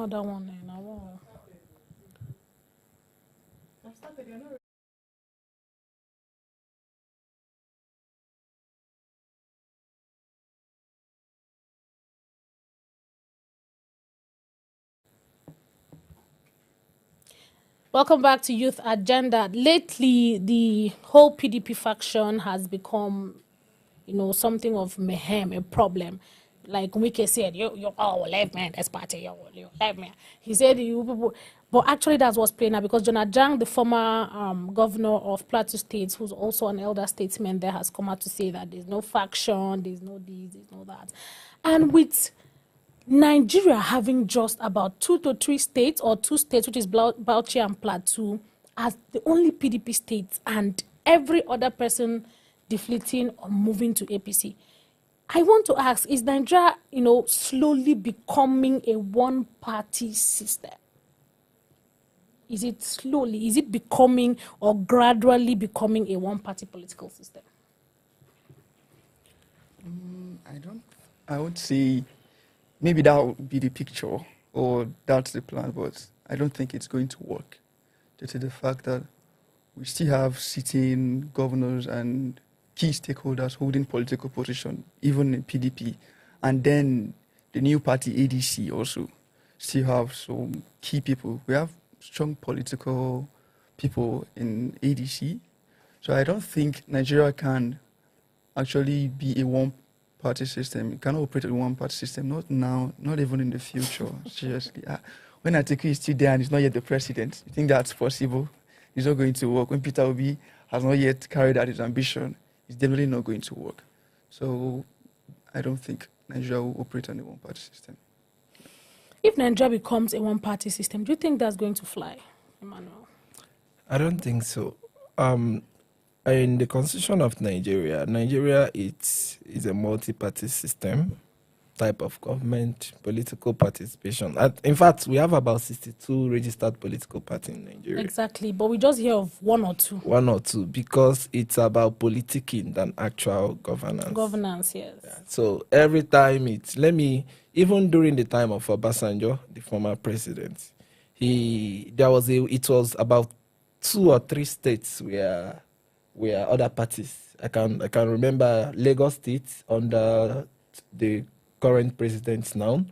other one. I won't. Welcome back to Youth Agenda. Lately, the whole PDP faction has become, something of mayhem, a problem. Like Wike said, you all left man, this party, you left man. He said, you people, but actually that's what's playing now because Jang, the former governor of Plateau State, who's also an elder statesman there, has come out to say that there's no faction, there's no this, there's no that. And with Nigeria having just about 2 to 3 states or 2 states, which is Bauchi and Plateau, as the only PDP states, and every other person deflating or moving to APC. I want to ask, is Nigeria, slowly becoming a one-party system? Is it slowly, is it becoming or gradually becoming a one-party political system? I would say maybe that would be the picture or that's the plan, but I don't think it's going to work due to the fact that we still have sitting governors and key stakeholders holding political position, even in PDP. And then the new party, ADC, also still have some key people. We have strong political people in ADC. So I don't think Nigeria can actually be a one-party system. It cannot operate a one-party system, not now, not even in the future, seriously. When Atiku is still there and he's not yet the president, you think that's possible? It's not going to work. When Peter Obi has not yet carried out his ambition, it's definitely not going to work. So I don't think Nigeria will operate on a one-party system. If Nigeria becomes a one-party system, do you think that's going to fly, Emmanuel? I don't think so. In the constitution of Nigeria, is a multi-party system type of government, political participation. In fact, we have about 62 registered political parties in Nigeria. Exactly, but we just hear of 1 or 2. 1 or 2, because it's about politicking than actual governance. Governance, yes. Yeah. So every time even during the time of Obasanjo, the former president, it was about 2 or 3 states where other parties. I can remember Lagos State under the current president now,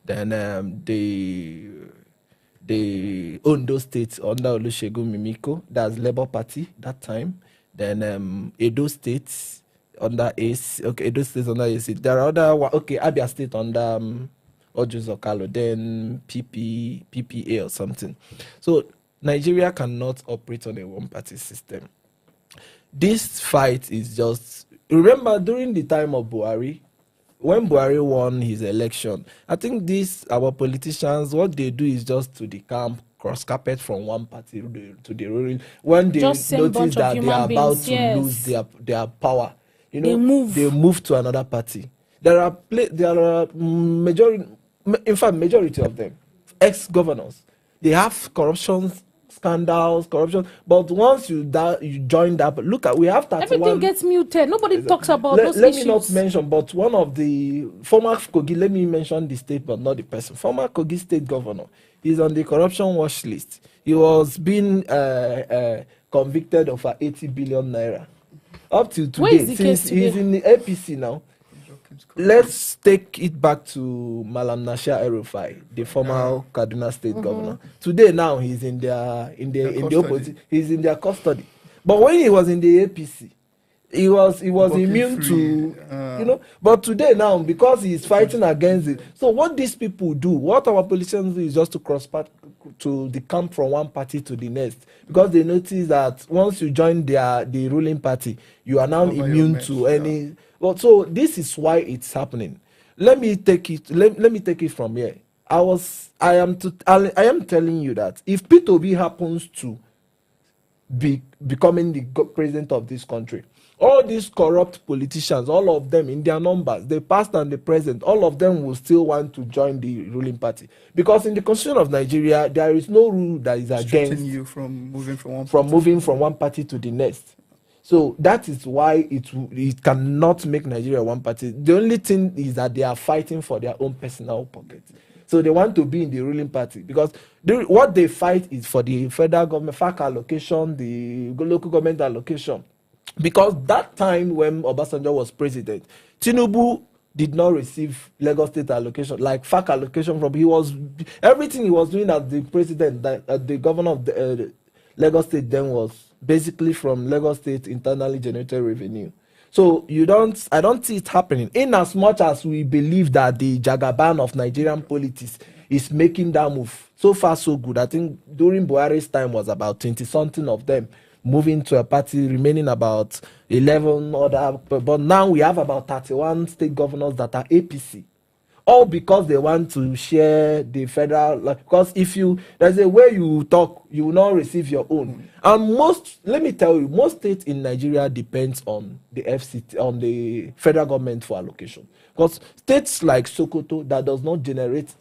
then the Ondo State under Olusegun Mimiko, that's Labour Party that time. Then Edo State under AC. Okay, Edo State under AC. There are other Abia State under Ojo Zokalo, then PPA or something. So Nigeria cannot operate on a one-party system. This fight is just, remember during the time of Buhari, when Buhari won his election, I think our politicians, what they do is just to decamp cross carpet from one party to the ruling. When they notice that they are about to lose their power, they move to another party. There are majority of them, ex-governors. They have corruption scandals, but once you join that, we have 31. Everything gets muted. Nobody talks about those issues. Let me not mention, but one of the former Kogi, let me mention the state, but not the person. Former Kogi state governor, he's on the corruption watch list. He was being convicted of 80 billion naira. Up till today, since he's in the APC now. Let's take it back to Malam Nasha El-Rufai, the former Kaduna State governor. Today, now he's in the opposition. He's in their custody. But when he was in the APC, he was immune to But today, now, because he's fighting against it, so what these people do, what our politicians do, is just to to the camp from one party to the next, because they notice that once you join the ruling party, you are now immune to any. Well, so this is why it's happening. Let me take it from here. I am telling you that if Peter Obi happens to be becoming the president of this country, all these corrupt politicians, all of them in their numbers, the past and the present, all of them will still want to join the ruling party, because in the constitution of Nigeria there is no rule that is against you from moving from one party to the next. So that is why it cannot make Nigeria one party. The only thing is that they are fighting for their own personal pocket. So they want to be in the ruling party because what they fight is for the federal government FAC allocation, the local government allocation. Because that time when Obasanjo was president, Tinubu did not receive Lagos State allocation, like FAC allocation from, everything he was doing as the president, the governor of the Lagos State then was basically from Lagos State internally generated revenue. So I don't see it happening. In as much as we believe that the Jagaban of Nigerian politics is making that move, so far so good. I think during Buhari's time was about 20-something of them moving to a party, remaining about 11 other, but now we have about 31 state governors that are APC. All because they want to share the federal, because there's a way you talk, you will not receive your own. And let me tell you, most states in Nigeria depends on the FCT, on the federal government for allocation. Because states like Sokoto that does not generate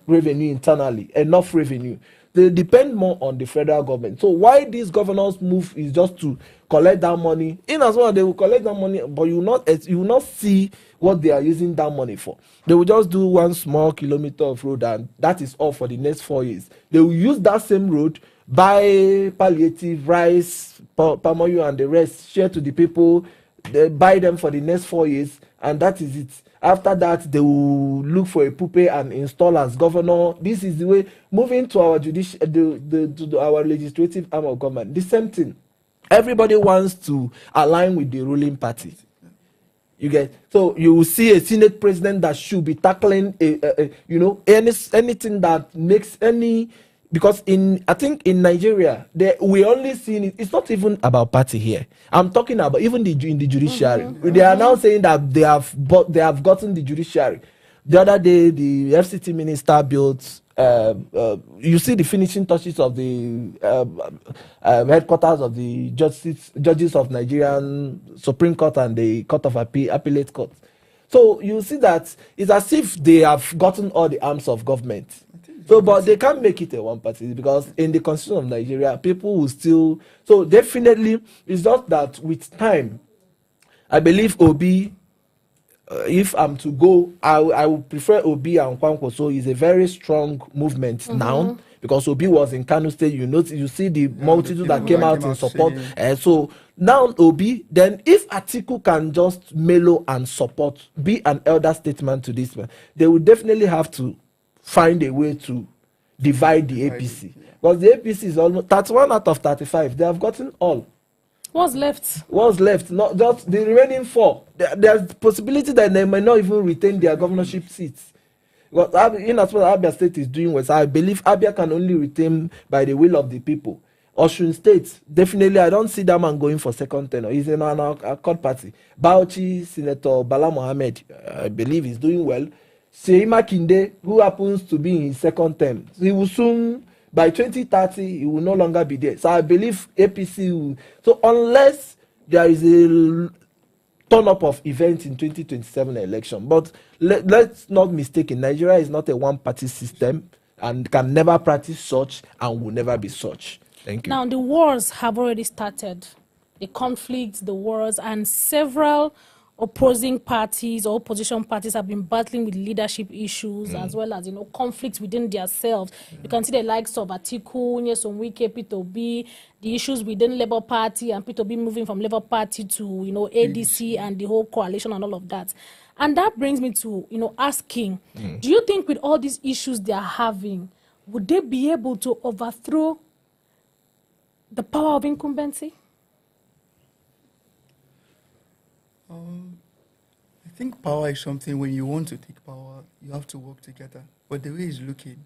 revenue internally, enough revenue, they depend more on the federal government. So why these governors move is just to collect that money. In as well, they will collect that money, but you will not see what they are using that money for. They will just do one small kilometer of road, and that is all for the next 4 years. They will use that same road, buy palliative, rice, palm oil, and the rest, share to the people. They buy them for the next 4 years, and that is it. After that, they will look for a puppe and install as governor. This is the way. Moving to our our legislative arm of government, the same thing. Everybody wants to align with the ruling party. You get, so you will see a Senate president that should be tackling anything that makes any, because I think in Nigeria we only see it. It's not even about party here. I'm talking about even in the judiciary. They are now saying that they have gotten the judiciary. The other day, the FCT minister built. You see the finishing touches of the headquarters of the judges of Nigerian Supreme Court and the Court of Appellate Court. So you see that it's as if they have gotten all the arms of government. So, but they can't make it a one party because in the constitution of Nigeria, people will still. So definitely, it's not that with time. I believe Obi. If I'm to go, I would prefer Obi and Kwankwo. So it's a very strong movement now because Obi was in Kano State. You see the multitude that came out in support. So now Obi, then if Atiku can just mellow and support, be an elder statesman to this man, they will definitely have to find a way to divide the APC. Because the APC is almost 31 out of 35. They have gotten all. What's left? What's left? Not just the remaining 4. There's possibility that they may not even retain their governorship seats. Because in as well as Abia State is doing well, so I believe Abia can only retain by the will of the people. Osun State, definitely, I don't see that man going for second tenure. He's in an accord party. Bauchi, Senator Bala Mohammed, I believe he's doing well. Seyi Makinde, who happens to be in his second term, he will soon. By 2030, he will no longer be there. So I believe APC will. So unless there is a turn-up of events in 2027 election. But let's not mistake it. Nigeria is not a one-party system and can never practice such and will never be such. Thank you. Now, the wars have already started. The conflicts, the wars, and several opposing parties or opposition parties have been battling with leadership issues as well as, conflicts within themselves. You can see the likes of Atiku, Nyesom Wike, P2B, the issues within Labour Party and P2B moving from Labour Party to, ADC and the whole coalition and all of that. And that brings me to, asking, do you think with all these issues they are having, would they be able to overthrow the power of incumbency? I think power is something when you want to take power, you have to work together. But the way it's looking,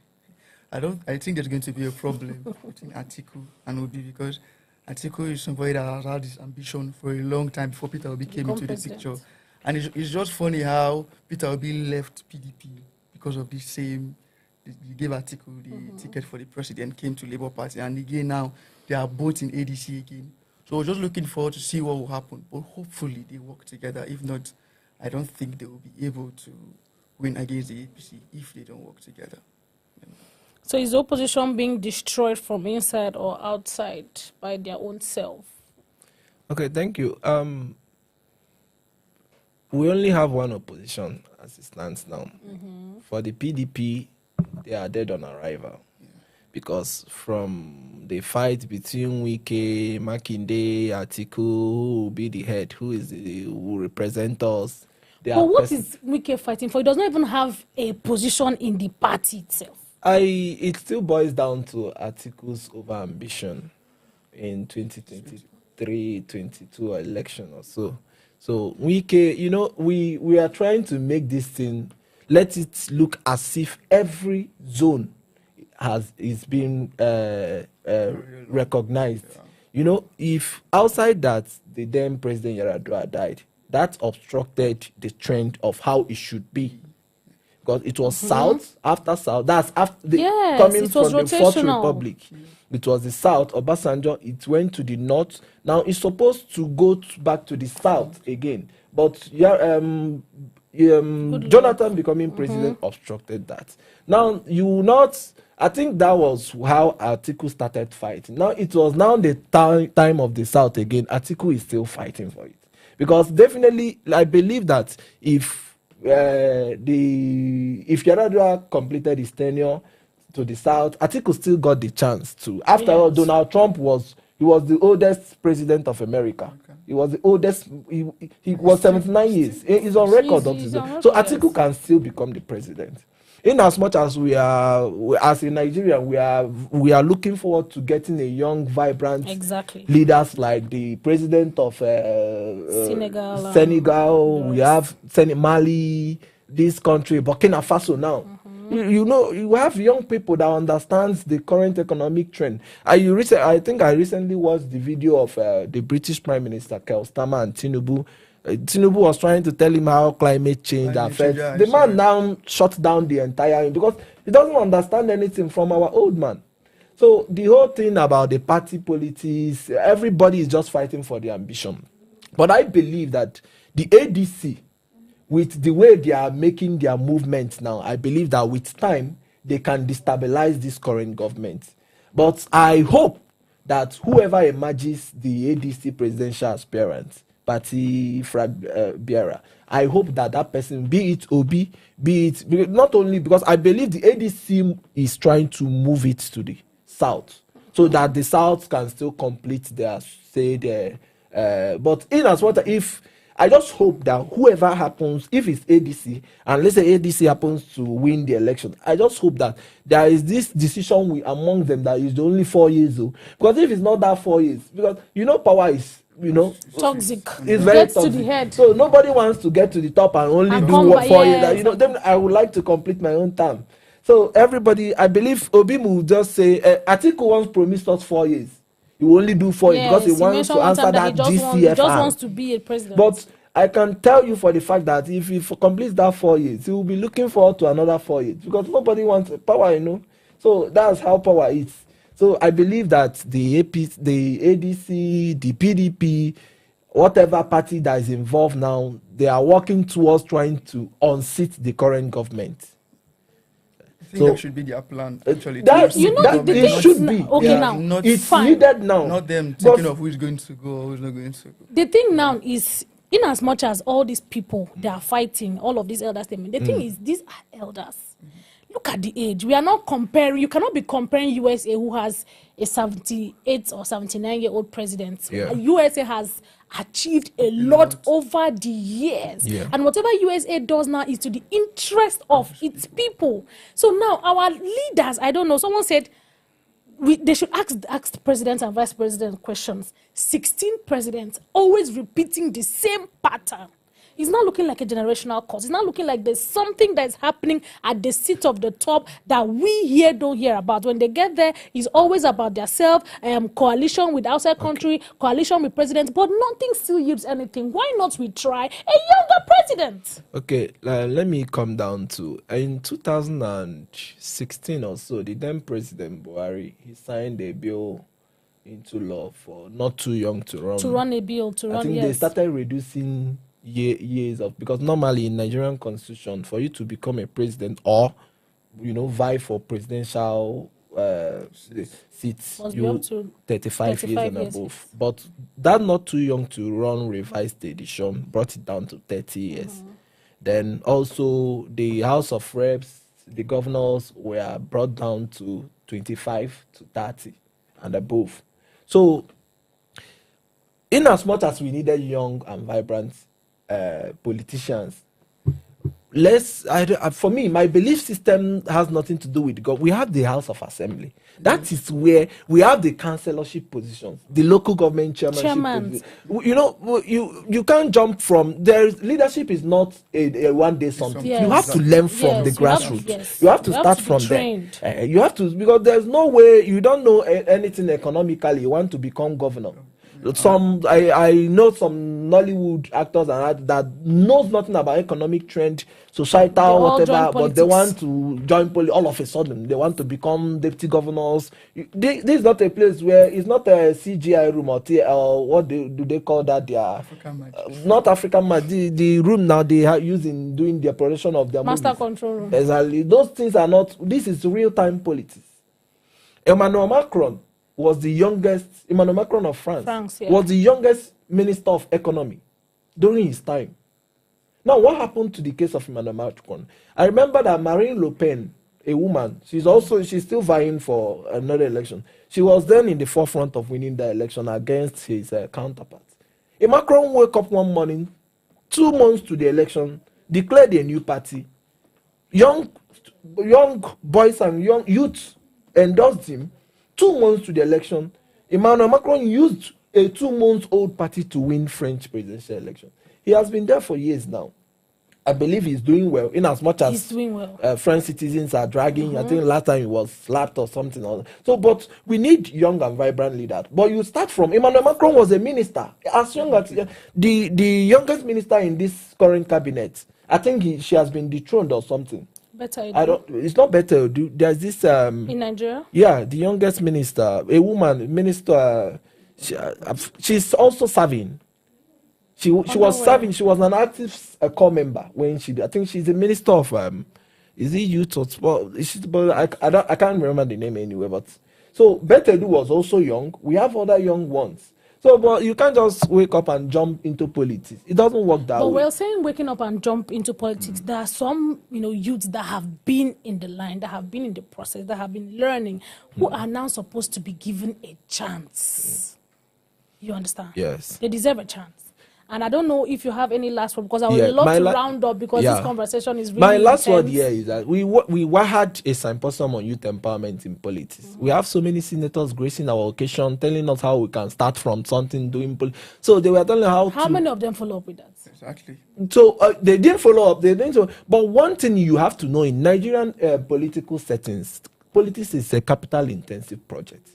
I think there's going to be a problem between Atiku and Obi because Atiku is somebody that has had this ambition for a long time before Peter Obi came into the picture. And it's just funny how Peter Obi left PDP because of the same. He gave Atiku the ticket for the president, came to Labour Party, and again now they are both in ADC again. So we're just looking forward to see what will happen. But hopefully they work together. If not, I don't think they will be able to win against the APC if they don't work together. So is the opposition being destroyed from inside or outside by their own self? Okay, thank you. we only have one opposition as it stands now. For the PDP, they are dead on arrival. Because from the fight between Wike, Makinde, Atiku, who will be the head, who will represent us. But what is Wike fighting for? He does not even have a position in the party itself. It still boils down to Atiku's overambition in 2023-22 election or so. So Wike, you know, we are trying to make this thing, let it look as if every zone is being recognized. Yeah. You know, if outside that the then President Yaradua died, that obstructed the trend of how it should be. Because it was South after South. That's after coming from the Fourth Republic. It was the South, Obasanjo, it went to the North. Now it's supposed to go back to the South again. But Jonathan becoming president obstructed that. Now you will not. I think that was how Atiku started fighting. Now it was now the time of the South again. Atiku is still fighting for it, because definitely I believe that if Yaradua completed his tenure to the South, Atiku still got the chance to. After all, Donald Trump was the oldest president of America. Okay. He was the oldest. He was 79 years. He's on record up to that. So Atiku can still become the president. In as much as we are, as a Nigerian, we are looking forward to getting a young, vibrant leaders like the president of Senegal. We have Mali, this country, Burkina Faso now. You know, you have young people that understands the current economic trend. I think I recently watched the video of the British Prime Minister Keir Starmer and Tinubu. Tinubu was trying to tell him how climate change affects. The man now shut down the entire, because he doesn't understand anything from our old man. So the whole thing about the party politics, everybody is just fighting for the ambition. But I believe that the ADC, with the way they are making their movements now, I believe that with time, they can destabilize this current government. But I hope that whoever emerges the ADC presidential aspirant, party bearer, I hope that person, be it Obi, be it, not only because I believe the ADC is trying to move it to the South, so that the South can still complete their but in as what if I just hope that whoever happens, if it's ADC, and let's say ADC happens to win the election, I just hope that there is this decision among them that is only 4 years old. Because if it's not that 4 years, because you know power is, you know, toxic. It's very toxic. To the head. So nobody wants to get to the top and only do 4 years. You know, then I would like to complete my own term. So everybody, I believe Obi will just say, Atiku once promised us 4 years. He will only do 4 years because he wants to answer that GCFR. He just wants to be a president. But I can tell you for the fact that if he completes that 4 years, he will be looking forward to another 4 years, because nobody wants power, you know. So that's how power is. So I believe that the ADC, the PDP, whatever party that is involved now, they are working towards trying to unseat the current government. I think that should be their plan. Actually, it should be. Okay, now it's needed now. Not them thinking of who is going to go or who is not going to go. The thing now is, in as much as all these people they are fighting, all of these elders, the thing is, these are elders. Look at the age. We are not comparing. You cannot be comparing USA, who has a 78 or 79-year-old president. Yeah. USA has achieved a lot over the years. Yeah. And whatever USA does now is to the interest of its people. So now our leaders, I don't know, someone said they should ask the president and vice president questions. 16 presidents always repeating the same pattern. It's not looking like a generational cause. It's not looking like there's something that's happening at the seat of the top that we here don't hear about. When they get there, it's always about their self, coalition with outside country, coalition with president, but nothing still yields anything. Why not we try a younger president? Okay, let me come down to, in 2016 or so, the then President Buhari, he signed a bill into law for not too young to run. To run a bill, I think they started reducing years of, because normally in Nigerian constitution, for you to become a president or, you know, vie for presidential seats, Must be up you to 35 years 35 and years, above. But that not too young to run revised edition brought it down to 30 years. Then also the House of Reps, the governors were brought down to 25 to 30 and above. So in as much as we needed young and vibrant politicians, for me, my belief system has nothing to do with God. We have the House of Assembly. That is where we have the councillorship positions, the local government chairmanship. You know, you can't jump from there. Leadership is not a one day something. Yes. You have to learn from the grassroots. You have to start from there. You have to, because there's no way you don't know anything economically. You want to become governor. I know some Nollywood actors and that knows nothing about economic trend, societal, whatever, but they want to join all of a sudden. They want to become deputy governors. This is not a place where it's not a CGI room or what do they call that? Not African magic. The room now they are using doing the production of their master movies. Control room. Exactly. Those things are not. This is real time politics. Emmanuel Macron was the youngest, Emmanuel Macron of France was the youngest minister of economy during his time. Now, what happened to the case of Emmanuel Macron? I remember that Marine Le Pen, a woman, she's still vying for another election. She was then in the forefront of winning the election against his counterpart. Macron woke up one morning, 2 months to the election, declared a new party. Young boys and young youths endorsed him. 2 months to the election, Emmanuel Macron used a 2-month-old party to win French presidential election. He has been there for years now. I believe he's doing well, in as much as he's doing well. French citizens are dragging. I think last time he was slapped or something. So, but we need young and vibrant leaders. But you start from Emmanuel Macron was a minister, as young as the youngest minister in this current cabinet. I think she has been dethroned or something. It's not better. There's this in Nigeria. Yeah, the youngest minister, a woman minister. She's also serving. She was serving. She was an active core member when I think she's a minister of is it youth or sport? But I can't remember the name anyway. But so Betedu was also young. We have other young ones. So, but you can't just wake up and jump into politics. It doesn't work that way. But we're saying waking up and jump into politics. There are some, youths that have been in the line, that have been in the process, that have been learning, who are now supposed to be given a chance. You understand? Yes. They deserve a chance. And I don't know if you have any last word, because I would love to round up, because this conversation is really my last intense. word here is that we had a symposium on youth empowerment in politics. We have so many senators gracing our occasion, telling us how we can start from something, doing so they were telling how many of them follow up with that? Exactly. So they didn't follow up. They didn't. But one thing you have to know in Nigerian political settings, politics is a capital-intensive project.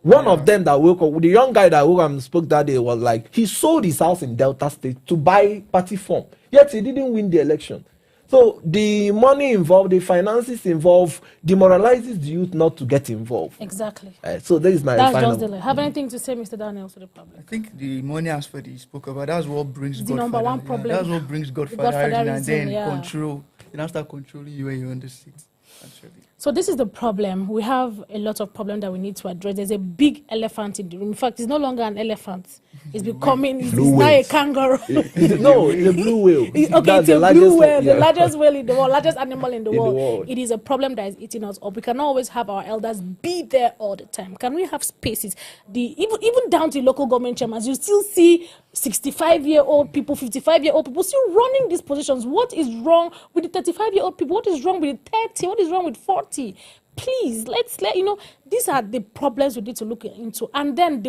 One of them that woke up, the young guy that woke up and spoke that day, was like, he sold his house in Delta State to buy party form. Yet he didn't win the election. So the money involved, the finances involved, demoralizes the youth not to get involved. Exactly. So that is my final. Just the have anything to say, Mr. Daniel, to the public? I think the money aspect you spoke about, that's what brings the number one problem. That's what brings Godfatherism, and then control. You now start controlling you when you're on the seat. Actually. So this is the problem. We have a lot of problems that we need to address. There's a big elephant in the room. In fact, it's no longer an elephant. It's becoming, it's now a kangaroo. No, it's a blue whale. It's a blue whale, the largest whale in the world, largest animal in the world. It is a problem that is eating us up. We cannot always have our elders be there all the time. Can we have spaces? Even down to local government chairmans, you still see 65-year-old people, 55-year-old people still running these positions. What is wrong with the 35-year-old people? What is wrong with the 30? What is wrong with 40? Please, these are the problems we need to look into. And then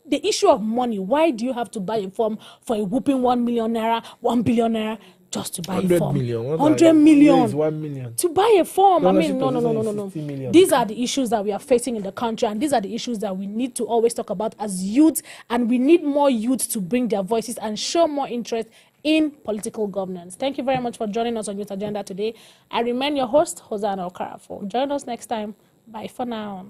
the issue of money. Why do you have to buy a form for a whooping 1 million naira, 1 billion naira, just to buy a form? 100 million. 1 million. To buy a form. I mean, no. These are the issues that we are facing in the country, and these are the issues that we need to always talk about as youth, and we need more youth to bring their voices and show more interest in political governance. Thank you very much for joining us on Youth Agenda today. I remain your host, Hosanna Okarafo. Join us next time. Bye for now.